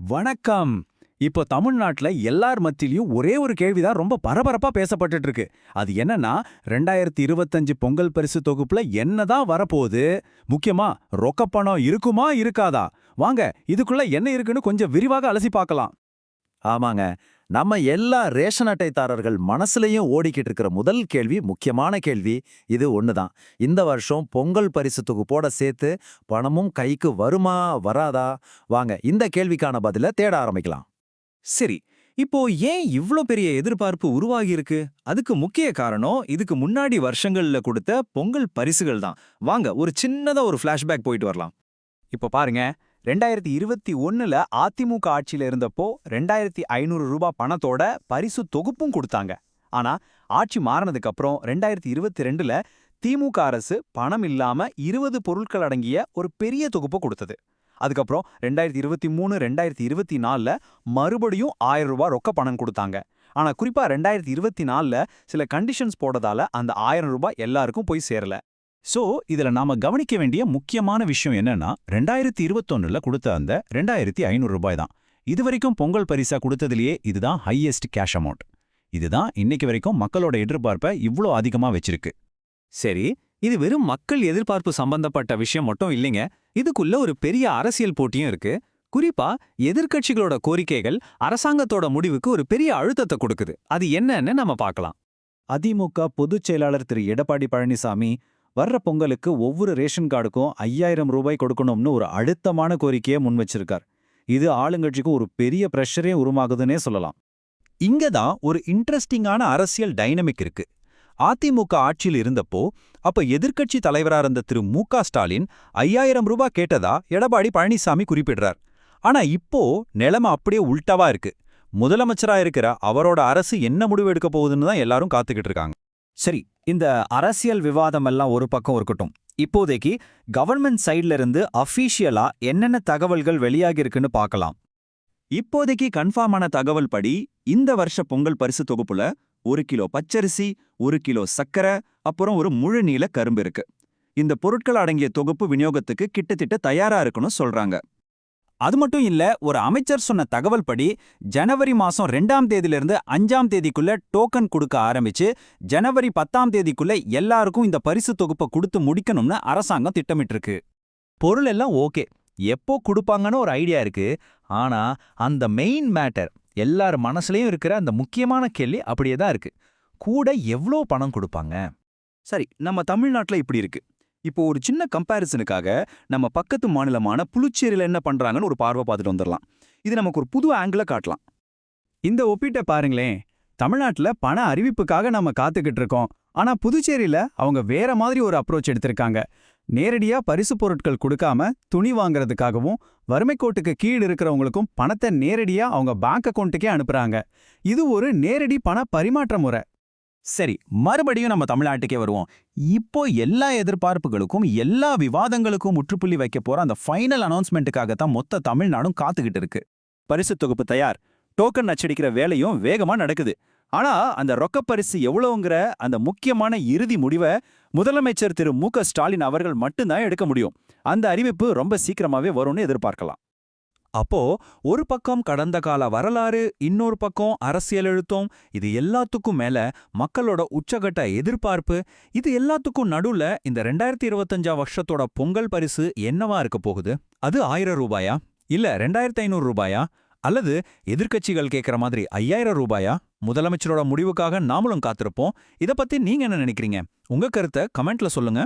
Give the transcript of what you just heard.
வணக்கம். இப்போ தமிழ்நாட்டுல எல்லார் மத்தியிலயும் ஒரே ஒரு கேள்விதான் ரொம்ப பரபரப்பா பேசப்பட்டுட்டு இருக்கு. அது என்னன்னா 2025 பொங்கல் பரிசு தொகுப்புல என்னதான் வரப்போகுது? முக்கியமா ரொக்கப்பணம் இருக்குமா இருக்காதா? வாங்க இதுக்குள்ள என்ன இருக்குன்னு கொஞ்சம் விரிவாக அலசி பார்க்கலாம். ஆமாங்க. நம்ம எல்லா ரேஷன் அட்டைதாரர்கள் மனசுலயும் ஓடிக்கிட்டு இருக்கிற முதல் கேள்வி, முக்கியமான கேள்வி இது ஒண்ணுதான். இந்த வருஷம் பொங்கல் பரிசு தொகுப்போட சேர்த்து பணமும் கைக்கு வருமா, வராதா? வாங்க இந்த கேள்விக்கான பதில தேட ஆரம்பிக்கலாம். சரி, இப்போ ஏன் இவ்ளோ பெரிய எதிர்பார்ப்பு உருவாகி இருக்கு? அதுக்கு முக்கிய காரணம் இதுக்கு முன்னாடி வருஷங்கள்ல கொடுத்த பொங்கல் பரிசுகள் தான். வாங்க ஒரு சின்னதா ஒரு ஃபிளாஷ்பேக் போயிட்டு வரலாம். இப்போ பாருங்க, 2021ல அதிமுக ஆட்சியில இருந்தப்போ 2500 ரூபாய் பணத்தோட பரிசு தொகுப்பும் கொடுத்தாங்க. ஆனா ஆட்சி மாறினதுக்கு அப்புறம் 2022ல திமுக அரசு பணம் இல்லாம 20 பொருட்கள் அடங்கிய ஒரு பெரிய தொகுப்பு கொடுத்தது. அதுக்கப்புறம் 2023 2024ல மறுபடியும் 1000 ரூபாய் ரொக்க பணம் கொடுத்தாங்க. ஆனா குறிப்பா 2024ல சில கண்டிஷன்ஸ் போட்டதால அந்த 1000 ரூபாய் எல்லாருக்கும் போய் சேரல. சோ இதுல நாம கவனிக்க வேண்டிய முக்கியமான விஷயம் என்னன்னா 2021ல கொடுத்த அந்த 2500 ரூபாய் தான் இதுவரைக்கும் பொங்கல் பரிசா கொடுத்ததிலேயே இதுதான் ஹையஸ்ட் கேஷ் அமௌண்ட். இதுதான் இன்னைக்கு வரைக்கும் மக்களோட எதிர்பார்ப்பை இவ்ளோ அதிகமா வச்சிருக்கு. சரி, இது வெறும் மக்கள் எதிர்பார்ப்பு சம்பந்தப்பட்ட விஷயம் மட்டும் இல்லைங்க. இதுக்குள்ள ஒரு பெரிய அரசியல் போட்டியும் இருக்கு. குறிப்பா எதிர்க்கட்சிகளோட கோரிக்கைகள் அரசாங்கத்தோட முடிவுக்கு ஒரு பெரிய அழுத்தத்தை கொடுக்குது. அது என்னன்னு நம்ம பார்க்கலாம். அதிமுக பொதுச் செயலாளர் திரு எடப்பாடி பழனிசாமி வர்ற பொங்கலுக்கு ஒவ்வொரு ரேஷன் கார்டுக்கும் 5000 ரூபாய் கொடுக்கணும்னு ஒரு அழுத்தமான கோரிக்கையை முன் வச்சிருக்கார். இது ஆளுங்கட்சிக்கு ஒரு பெரிய பிரஷரே உருமாகுதுன்னே சொல்லலாம். இங்க தான் ஒரு இன்ட்ரெஸ்டிங்கான அரசியல் டைனமிக் இருக்கு. அதிமுக ஆட்சியில் இருந்தப்போ அப்ப எதிர்க்கட்சி தலைவரா இருந்த திரு மு.க. ஸ்டாலின் 5000 ரூபாய் கேட்டதா எடப்பாடி பழனிசாமி குறிப்பிடுறார். ஆனா இப்போ நிலைமை அப்படியே உல்டாவா இருக்கு. முதலமைச்சரா இருக்கிற அவரோட அரசு என்ன முடிவு எடுக்க போகுதுன்னு தான் எல்லாரும் காத்துக்கிட்டு இருக்காங்க. சரி, இந்த அரசியல் விவாதம் எல்லாம் ஒரு பக்கம் இருக்கட்டும். இப்போதைக்கு கவர்மெண்ட் சைட்ல இருந்து அஃபீஷியலா என்னென்ன தகவல்கள் வெளியாகி இருக்குன்னு பார்க்கலாம். இப்போதைக்கு கன்ஃபார்மான தகவல் படி இந்த வருஷ பொங்கல் பரிசு தொகுப்புல 1 கிலோ பச்சரிசி, 1 கிலோ சக்கரை, அப்புறம் ஒரு முழு நீள கரும்பு இருக்கு. இந்த பொருட்கள் அடங்கிய தொகுப்பு விநியோகத்துக்கு கிட்டத்தட்ட தயாரா இருக்குன்னு சொல்றாங்க. அது மட்டும் இல்ல, ஒரு அமைச்சர் சொன்ன தகவல் படி ஜனவரி மாசம் 2ஆம் தேதியிலிருந்து 5ஆம் தேதிக்குள்ள டோக்கன் கொடுக்க ஆரம்பிச்சு ஜனவரி 10ஆம் தேதிக்குள்ள எல்லாருக்கும் இந்த பரிசு தொகுப்பை கொடுத்து முடிக்கணும்னு அரசாங்கம் திட்டமிட்டிருக்கு. பொருள் எல்லாம் ஓகே, எப்போ கொடுப்பாங்கன்னு ஒரு ஐடியா இருக்கு. ஆனா அந்த மெயின் மேட்டர், எல்லார் மனசுலயும் இருக்கிற அந்த முக்கியமான கேள்வி அப்படியே தான் இருக்கு. கூட எவ்வளோ பணம் கொடுப்பாங்க? சரி, நம்ம தமிழ்நாட்டுல இப்படி இருக்கு. இப்போ ஒரு சின்ன கம்பேரிசனுக்காக நம்ம பக்கத்து மாநிலமான புதுச்சேரியில என்ன பண்றாங்கன்னு ஒரு பார்வை பார்த்துட்டு வந்துடலாம். இது நமக்கு ஒரு புது ஆங்கிள காட்டலாம். இந்த ஒப்பீட்டை பாருங்களேன். தமிழ்நாட்டுல பண அறிவிப்புக்காக நம்ம காத்துக்கிட்டு இருக்கோம். ஆனா புதுச்சேரியில அவங்க வேற மாதிரி ஒரு அப்ரோச் எடுத்திருக்காங்க. நேரடியா பரிசு பொருட்கள் கொடுக்காம துணி வாங்குறதுக்காகவும் வறுமைக்கோட்டுக்கு கீழ் இருக்கிறவங்களுக்கும் பணத்தை நேரடியா அவங்க பேங்க் அக்கௌண்ட்டுக்கே அனுப்புறாங்க. இது ஒரு நேரடி பண பரிமாற்ற முறை. சரி, மறுபடியும் நம்ம தமிழ்நாட்டுக்கே வருவோம். இப்போ எல்லா எதிர்பார்ப்புகளுக்கும் எல்லா விவாதங்களுக்கும் முற்றுப்புள்ளி வைக்க போற அந்த ஃபைனல் அனௌன்ஸ்மெண்ட்டுக்காகத்தான் மொத்த தமிழ்நாடும் காத்துக்கிட்டு இருக்கு. பரிசு தொகுப்பு தயார், டோக்கன் அச்சடிக்கிற வேலையும் வேகமா நடக்குது. ஆனா அந்த ரொக்கப்பரிசு எவ்வளவுங்கிற அந்த முக்கியமான இறுதி முடிவை முதலமைச்சர் திரு மு.க. ஸ்டாலின் அவர்கள் மட்டும்தான் எடுக்க முடியும். அந்த அறிவிப்பு ரொம்ப சீக்கிரமாவே வரும்னு எதிர்பார்க்கலாம். அப்போ ஒரு பக்கம் கடந்த கால வரலாறு, இன்னொரு பக்கம் அரசியல் எழுத்தம், இது எல்லாத்துக்கும் மேல மக்களோட உச்சகட்ட எதிர்பார்ப்பு, இது எல்லாத்துக்கும் நடுவுல இந்த 2025 வருஷத்தோட பொங்கல் பரிசு என்னவா இருக்க போகுது? அது 1000 ரூபாயா, இல்ல 2500 ரூபாயா, அல்லது எதிர்க்கட்சிகள் கேட்கிற மாதிரி 5000 ரூபாயா? முதலமைச்சரோட முடிவுக்காக நாமளும் காத்திருப்போம். இத பத்தி நீங்க என்ன நினைக்கிறீங்க? உங்க கருத்தை கமெண்ட்ல சொல்லுங்க.